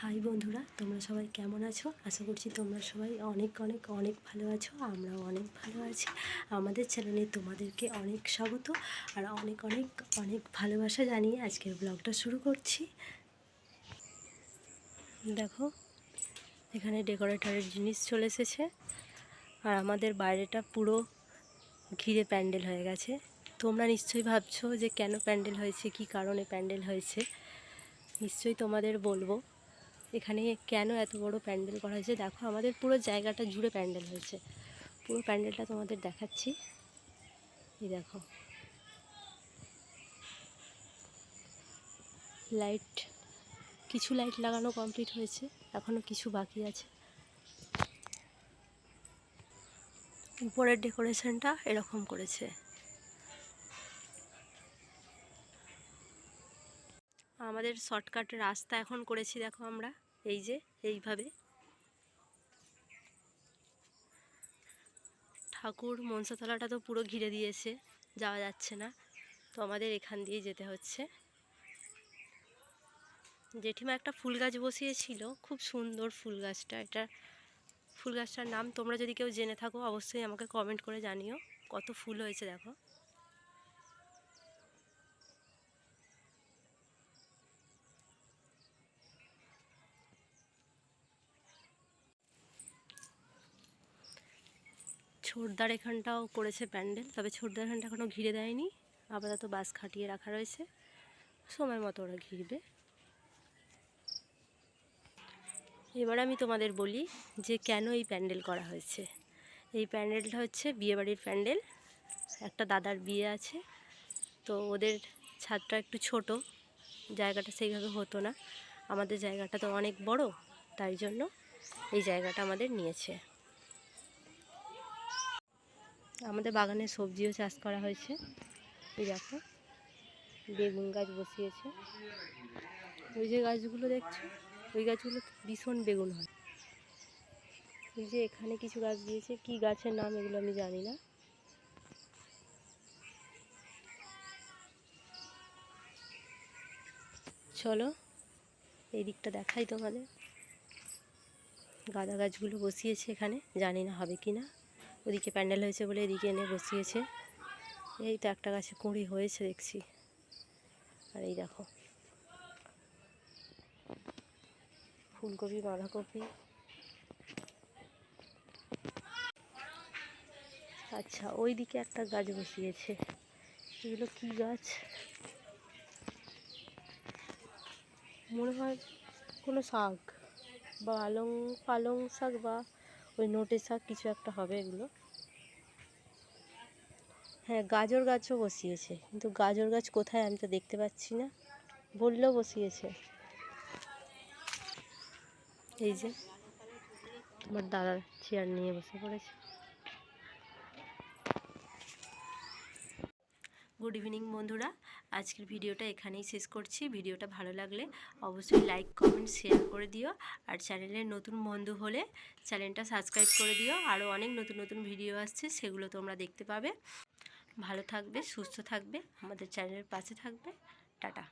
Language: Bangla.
হাই বন্ধুরা, তোমরা সবাই কেমন আছো? আশা করছি তোমরা সবাই অনেক অনেক অনেক ভালো আছো। আমরাও অনেক ভালো আছি। আমাদের চ্যানেলে তোমাদেরকে অনেক স্বাগত আর অনেক অনেক অনেক ভালোবাসা জানিয়ে আজকের ব্লগটা শুরু করছি। দেখো, এখানে ডেকোরেটরের জিনিস চলে এসেছে আর আমাদের বাইরেটা পুরো ঘিরে প্যান্ডেল হয়ে গেছে। তোমরা নিশ্চয়ই ভাবছো যে কেন প্যান্ডেল হয়েছে, কী কারণে প্যান্ডেল হয়েছে। নিশ্চয়ই তোমাদের বলবো এখানে কেন এত বড় প্যান্ডেল করা হয়েছে। দেখো, আমাদের পুরো জায়গাটা জুড়ে প্যান্ডেল হয়েছে। পুরো প্যান্ডেলটা তোমাদের দেখাচ্ছি। এই দেখো, লাইট, কিছু লাইট লাগানো কমপ্লিট হয়েছে, এখনও কিছু বাকি আছে। উপরের ডেকোরেশনটা এরকম করেছে। আমাদের শর্টকাট রাস্তা এখন করেছি, দেখো আমরা এই যে এইভাবে। ঠাকুর মনসাতলাটা তো পুরো ঘিরে দিয়েছে, যাওয়া যাচ্ছে না, তো আমাদের এখান দিয়ে যেতে হচ্ছে। জেঠিমা একটা ফুল গাছ বসিয়েছিল, খুব সুন্দর ফুল গাছটা। এটা ফুল গাছটার নাম তোমরা যদি কেউ জেনে থাকো অবশ্যই আমাকে কমেন্ট করে জানিও। কত ফুল হয়েছে দেখো। ছোটদার এখানটাও করেছে প্যান্ডেল, তবে ছোটদার এখানটা এখনও ঘিরে দেয়নি। আপাতত বাস খাটিয়ে রাখা রয়েছে, সময় মতো ওরা ঘিরবে। এবার আমি তোমাদের বলি যে কেন এই প্যান্ডেল করা হয়েছে। এই প্যান্ডেলটা হচ্ছে বিয়েবাড়ির প্যান্ডেল। একটা দাদার বিয়ে আছে, তো ওদের ছাদটা একটু ছোট, জায়গাটা সেইভাবে হতো না। আমাদের জায়গাটা তো অনেক বড়, তাই জন্য এই জায়গাটা আমাদের নিয়েছে। আমাদের বাগানে সবজিও চাষ করা হয়েছে। এই দেখো, বেগুন গাছ বসিয়েছে। ওই যে গাছগুলো দেখছো, ওই গাছগুলো ভীষণ বেগুন হয়। এই যে এখানে কিছু গাছ দিয়েছে, কি গাছের নাম এগুলো আমি জানি না। চলো এই দিকটা দেখাই তোমাদের। গাঁদা গাছগুলো বসিয়েছে এখানে, জানি না হবে কি না। ওদিকে প্যান্ডেল হয়েছে বলে এদিকে এনে বসিয়েছে। এই তো একটা গাছে কুঁড়ি হয়েছে দেখছি। আর এই দেখো, ফুলকপি, বাঁধাকপি। আচ্ছা, ওই দিকে একটা গাছ বসিয়েছে। এগুলো কি গাছ মনে হয়, কোনো শাক বা পালং শাক বা ওই নোটে শাক কিছু একটা হবে এগুলো। হ্যাঁ, গাজর গাছও বসিয়েছে, কিন্তু গাজর গাছ কোথায় আমি তো দেখতে পাচ্ছি না। বললেও বসিয়েছে। এই যে তোমার দাদা চেয়ার নিয়ে বসে পড়েছে। গুড ইভিনিং বন্ধুরা, আজকের ভিডিওটা এখানেই শেষ করছি। ভিডিওটা ভালো লাগলে অবশ্যই লাইক, কমেন্ট, শেয়ার করে দিও। আর চ্যানেলের নতুন বন্ধু হলে চ্যানেলটা সাবস্ক্রাইব করে দিও। আরও অনেক নতুন নতুন ভিডিও আসছে, সেগুলো তোমরা দেখতে পাবে। ভালো থাকবে, সুস্থ থাকবে, আমাদের চ্যানেলের পাশে থাকবে। টাটা।